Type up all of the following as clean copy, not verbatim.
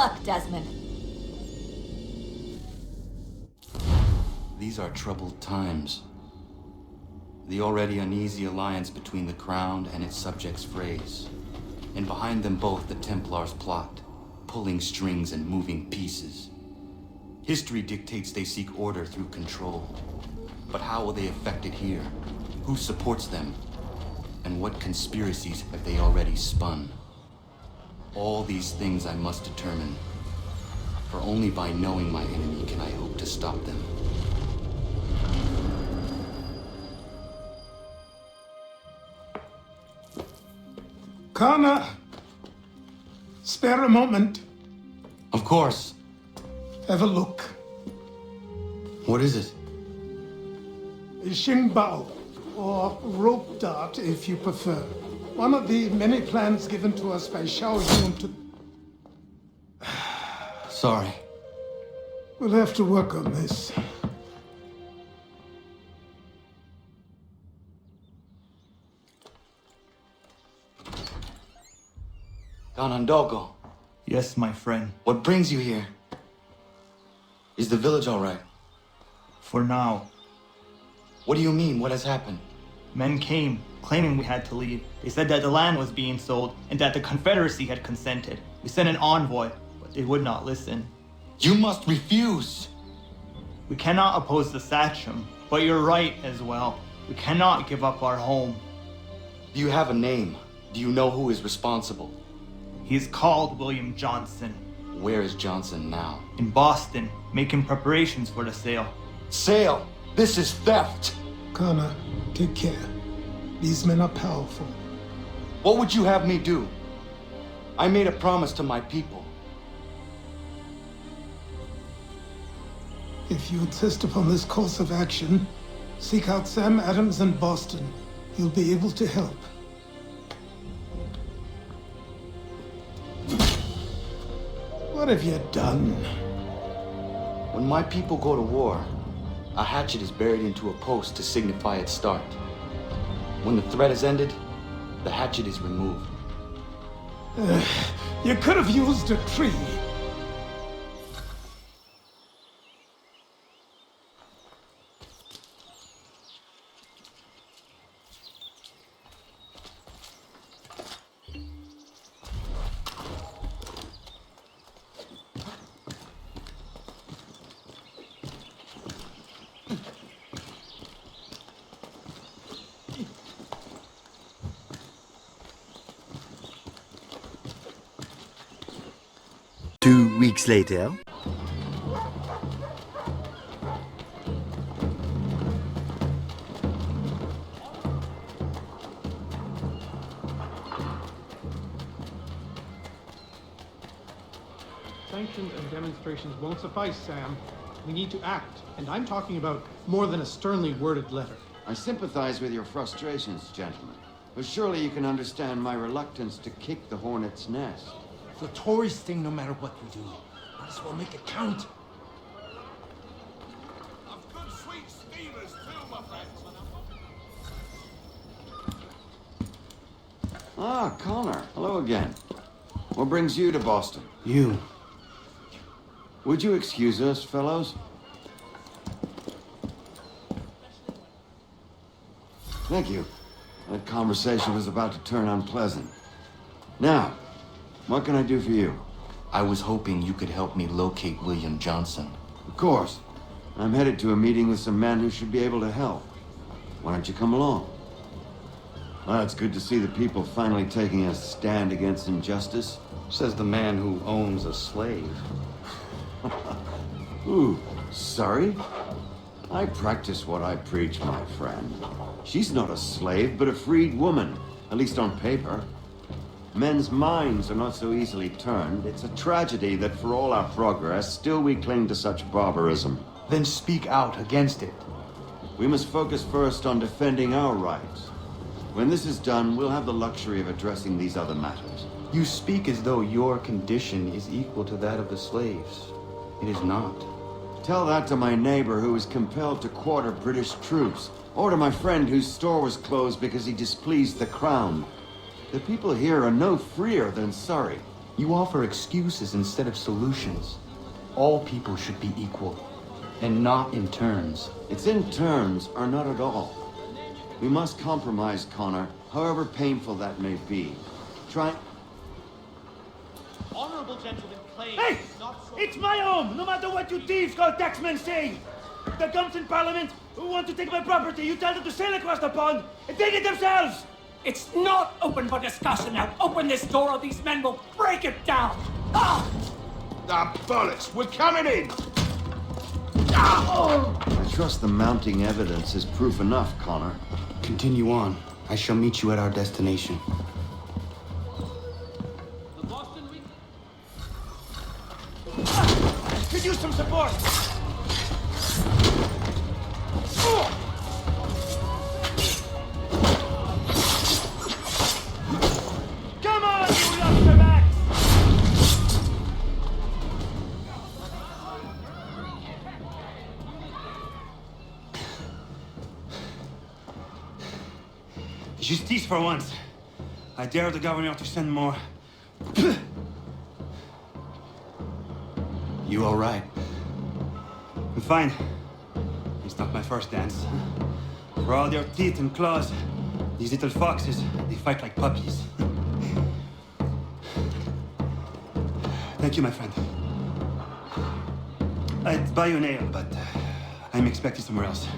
luck, Desmond. These are troubled times. The already uneasy alliance between the Crown and its subjects frays. And behind them both the Templars plot, pulling strings and moving pieces. History dictates they seek order through control. But how will they affect it here? Who supports them? And what conspiracies have they already spun? All these things I must determine. For only by knowing my enemy can I hope to stop them. Connor! Spare a moment. Of course. Have a look. What is it? Xingbao, or rope dart if you prefer. One of the many plans given to us by Xiao Yun to... Sorry. We'll have to work on this. Ganondogo, Yes, my friend. what brings you here? Is the village all right? For now. What do you mean? What has happened? Men came, claiming we had to leave. They said that the land was being sold, and that the Confederacy had consented. We sent an envoy, but they would not listen. You must refuse! We cannot oppose the Sachem, but you're right as well. We cannot give up our home. Do you have a name? Do you know who is responsible? He is called William Johnson. Where is Johnson now? In Boston, making preparations for the sale. Sale! This is theft! Connor, take care. These men are powerful. What would you have me do? I made a promise to my people. If you insist upon this course of action, seek out Sam Adams in Boston. He'll be able to help. What have you done? When my people go to war, a hatchet is buried into a post to signify its start. When the threat is ended, the hatchet is removed. You could have used a tree. Two weeks later. Sanctions and demonstrations won't suffice, Sam. We need to act, and I'm talking about more than a sternly worded letter. I sympathize with your frustrations, gentlemen. But surely you can understand my reluctance to kick the hornet's nest. The Tories thing, no matter what we do. Might as well make it count. I've good sweet steamers too, my friends. Ah, Connor. Hello again. What brings you to Boston? You. Would you excuse us, fellows? Thank you. That conversation was about to turn unpleasant. Now, what can I do for you? I was hoping you could help me locate William Johnson. Of course. I'm headed to a meeting with some men who should be able to help. Why don't you come along? Well, it's good to see the people finally taking a stand against injustice. Says the man who owns a slave. Ooh, sorry? I practice what I preach, my friend. She's not a slave, but a freed woman, at least on paper. Men's minds are not so easily turned. It's a tragedy that for all our progress, still we cling to such barbarism. Then speak out against it. We must focus first on defending our rights. When this is done, we'll have the luxury of addressing these other matters. You speak as though your condition is equal to that of the slaves. It is not. Tell that to my neighbor who was compelled to quarter British troops, or to my friend whose store was closed because he displeased the crown. The people here are no freer than Surrey. You offer excuses instead of solutions. All people should be equal, and not in turns. It's in turns or not at all. We must compromise, Connor, however painful that may be. Try... Honorable gentlemen claim Hey! it's not so... It's my home, no matter what you thieves called taxmen say! The gums in Parliament who want to take my property, you tell them to sail across the pond and take it themselves! It's not open for discussion now. Open this door or these men will break it down. Ah! Ah, bollocks! We're coming in! I trust the mounting evidence is proof enough, Connor. Continue on. I shall meet you at our destination. The Boston Week... Could use some support! Come on, you lobsterbacks! Justice for once. I dare the governor to send more. You all right? I'm fine. It's not my first dance. For all their teeth and claws, these little foxes, they fight like puppies. Thank you, my friend. I'd buy you an ale, but I'm expected somewhere else.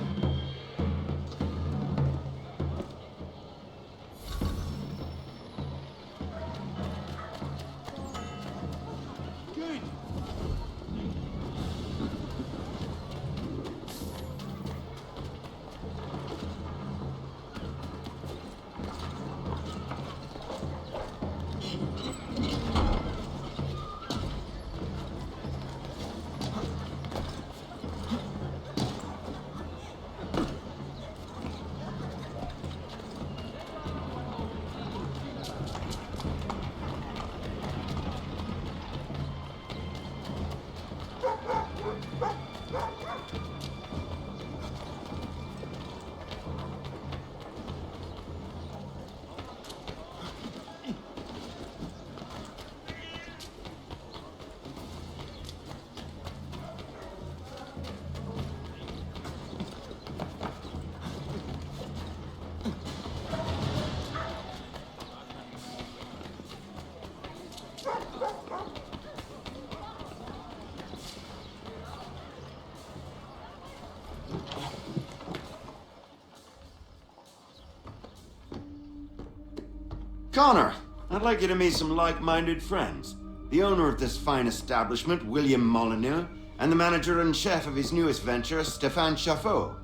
Connor, I'd like you to meet some like-minded friends. The owner of this fine establishment, William Molyneux, and the manager and chef of his newest venture, Stéphane Chaffeau.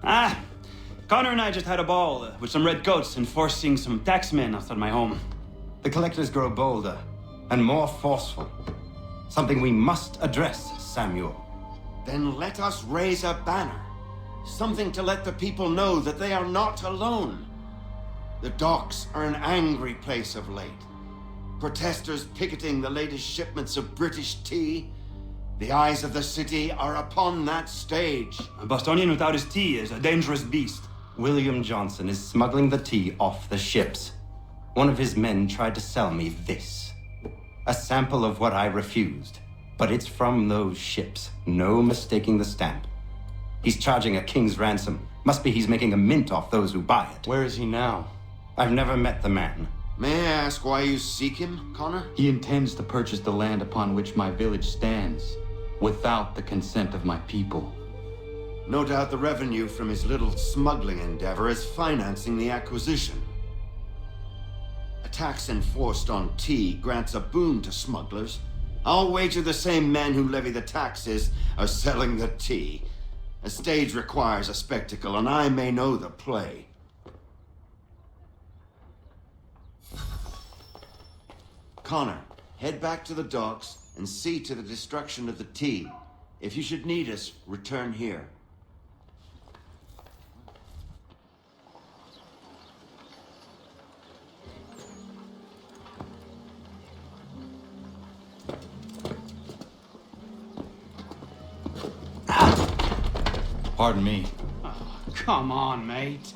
Ah, Connor and I just had a ball with some red coats enforcing some taxmen outside my home. The collectors grow bolder and more forceful. Something we must address, Samuel. Then let us raise a banner. Something to let the people know that they are not alone. The docks are an angry place of late. Protesters picketing the latest shipments of British tea. The eyes of the city are upon that stage. A Bostonian without his tea is a dangerous beast. William Johnson is smuggling the tea off the ships. One of his men tried to sell me this. A sample of what I refused. But it's from those ships. No mistaking the stamp. He's charging a king's ransom. Must be he's making a mint off those who buy it. Where is he now? I've never met the man. May I ask why you seek him, Connor? He intends to purchase the land upon which my village stands, without the consent of my people. No doubt the revenue from his little smuggling endeavor is financing the acquisition. A tax enforced on tea grants a boon to smugglers. I'll wager the same men who levy the taxes are selling the tea. A stage requires a spectacle, and I may know the play. Connor, head back to the docks and see to the destruction of the tea. If you should need us, return here. Pardon me. Oh, come on, mate.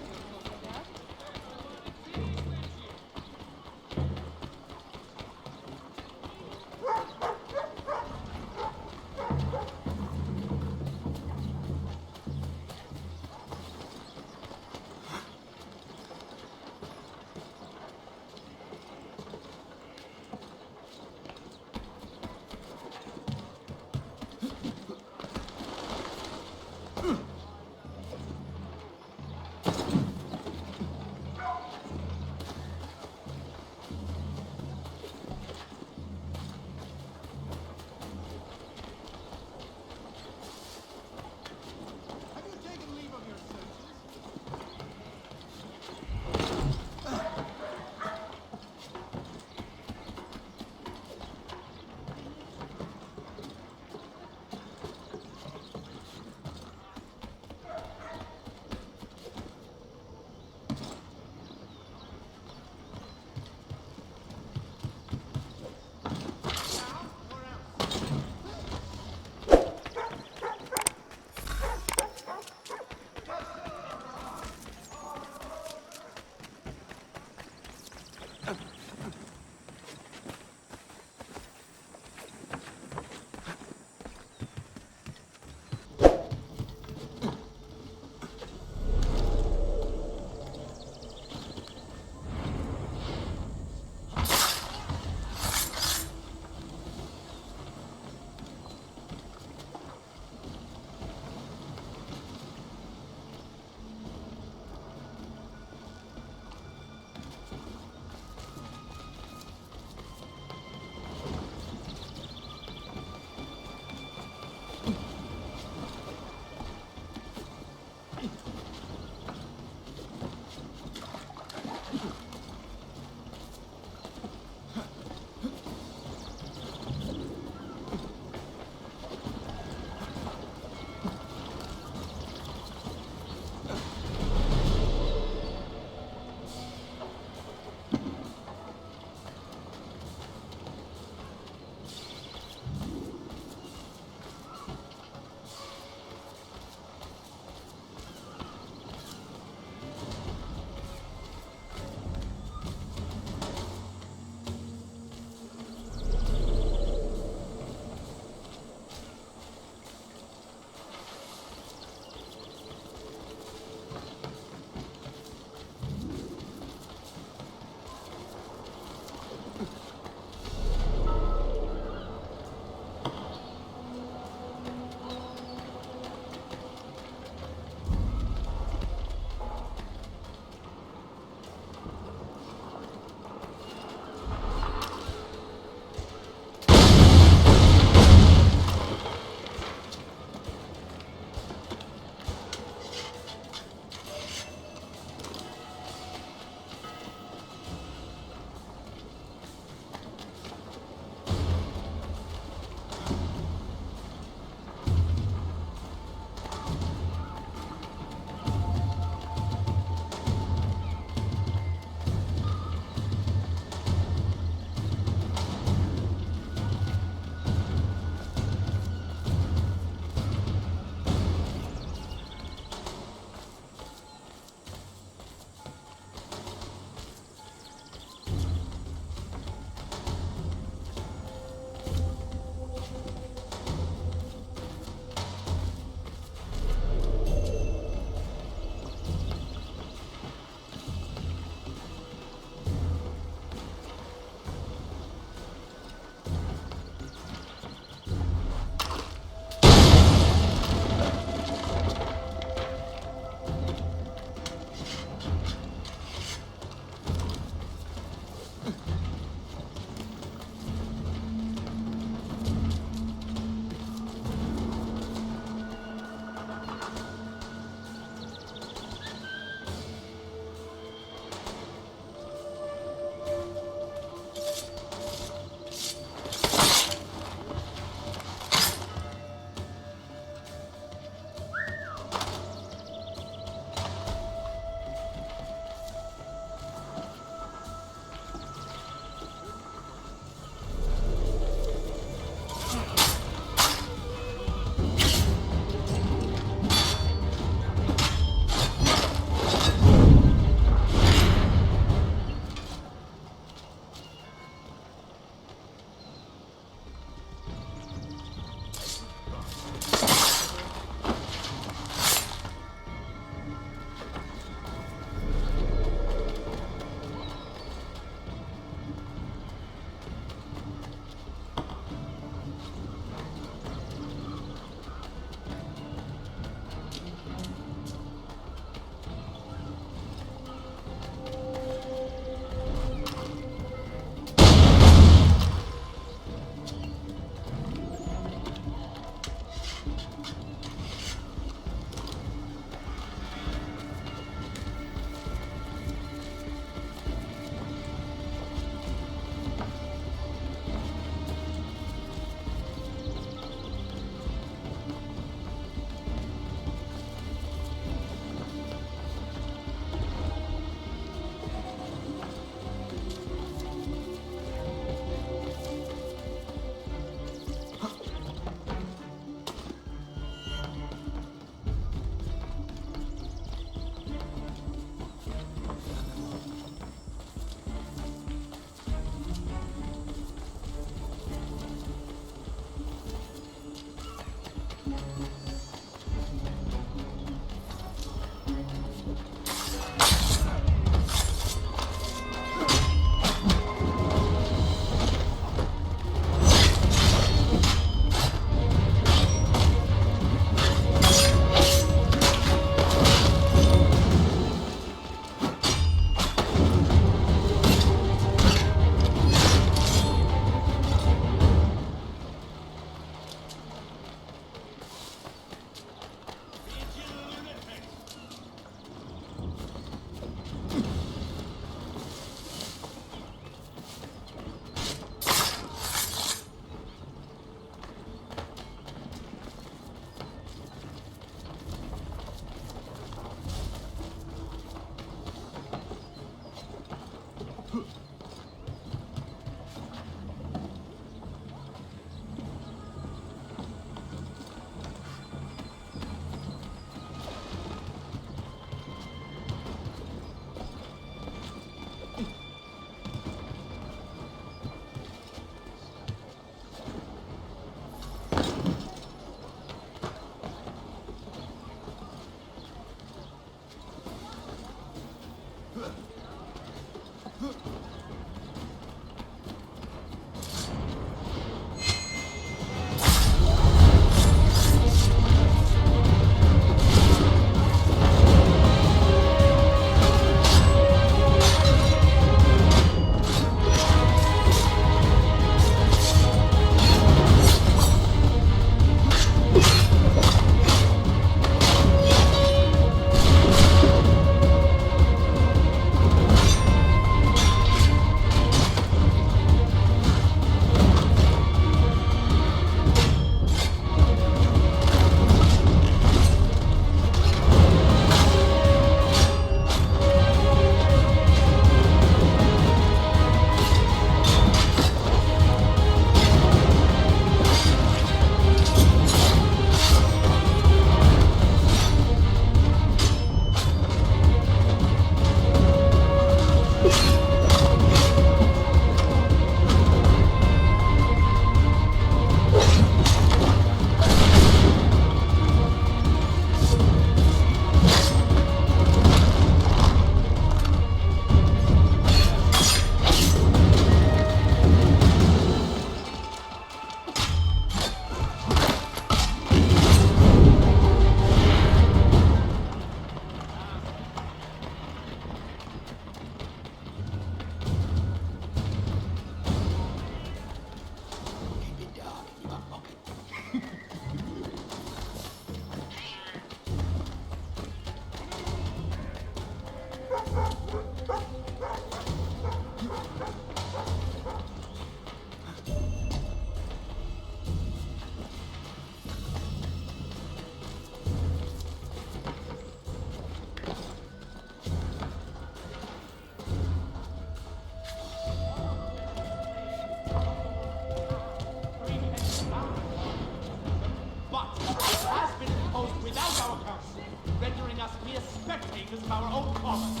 Jesus of our own cause.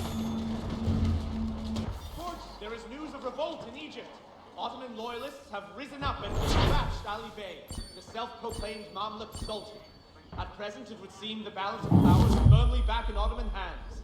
Court, there is news of revolt in Egypt. Ottoman loyalists have risen up and dispatched Ali Bey, the self-proclaimed Mamluk Sultan. At present, it would seem the balance of power is firmly back in Ottoman hands.